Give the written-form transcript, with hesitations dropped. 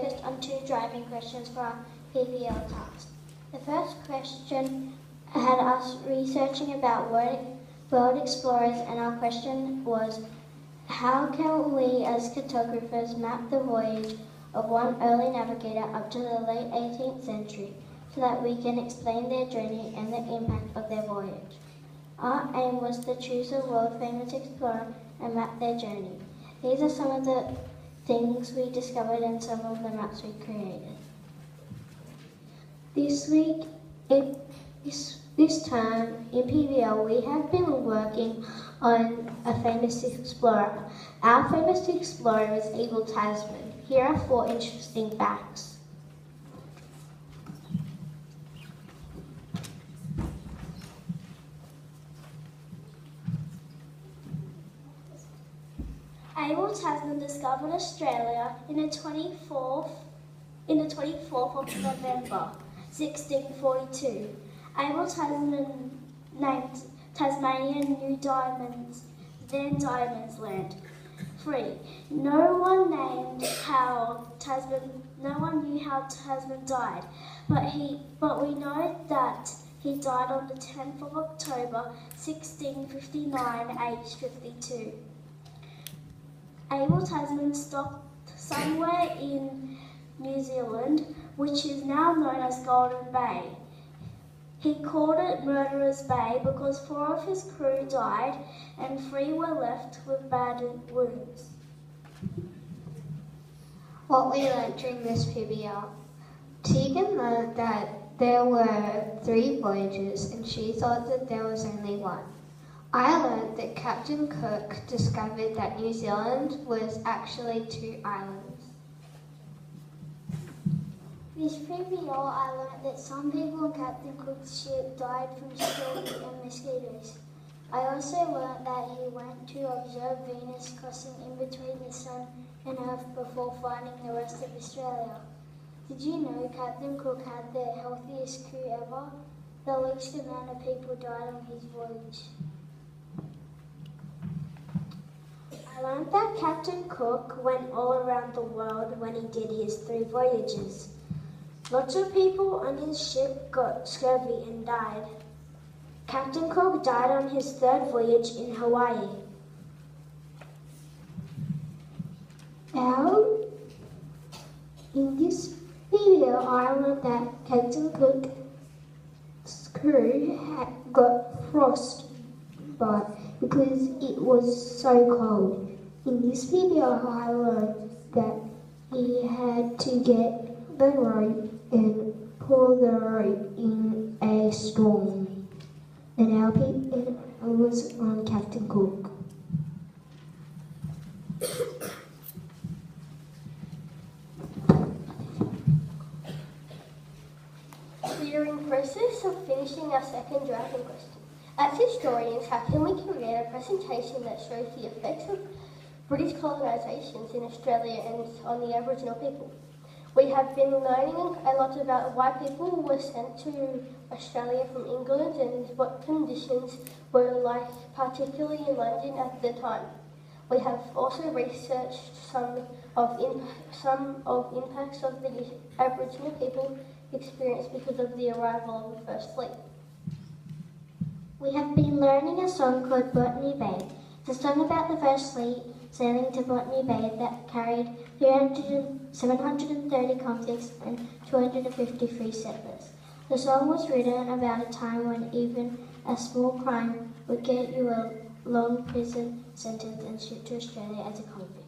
focused on 2 driving questions for our PBL task. The first question had us researching about world explorers, and our question was, how can we as cartographers map the voyage of one early navigator up to the late 18th century so that we can explain their journey and the impact of their voyage? Our aim was to choose a world-famous explorer and map their journey. These are some of the things we discovered and some of the maps we created. This term in PBL, we have been working on a famous explorer. Our famous explorer is Abel Tasman. Here are 4 interesting facts. Abel Tasman discovered Australia in the 24th of November, 1642. Abel Tasman named Tasmania New Diamonds, then Diamonds Land. 3. No one knew how Tasman died, but we know that he died on the 10th of October, 1659, aged 52. Abel Tasman stopped somewhere in New Zealand, which is now known as Golden Bay. He called it Murderers Bay because 4 of his crew died and 3 were left with bad wounds. What we learnt during this PBL. Tegan learnt that there were 3 voyages and she thought that there was only 1. I learnt that Captain Cook discovered that New Zealand was actually 2 islands. This PBL, I learnt that some people on Captain Cook's ship died from scurvy and mosquitoes. I also learnt that he went to observe Venus crossing in between the Sun and Earth before finding the rest of Australia. Did you know Captain Cook had the healthiest crew ever? The least amount of people died on his voyage. I learnt that Captain Cook went all around the world when he did his 3 voyages. Lots of people on his ship got scurvy and died. Captain Cook died on his 3rd voyage in Hawaii. In this video, I learned that Captain Cook's crew got frostbite because it was so cold. In this video, I learned that he had to get the rope and pull the rope in a storm. And it was on Captain Cook. We are in the process of finishing our 2nd driving question. As historians, how can we create a presentation that shows the effects of British colonisations in Australia and on the Aboriginal people? We have been learning a lot about why people were sent to Australia from England and what conditions were like, particularly in London at the time. We have also researched some of impacts of the Aboriginal people experienced because of the arrival of the First Fleet. We have been learning a song called Botany Bay. It's a song about the First Fleet sailing to Botany Bay that carried 730 convicts and 253 settlers. The song was written about a time when even a small crime would get you a long prison sentence and shipped to Australia as a convict.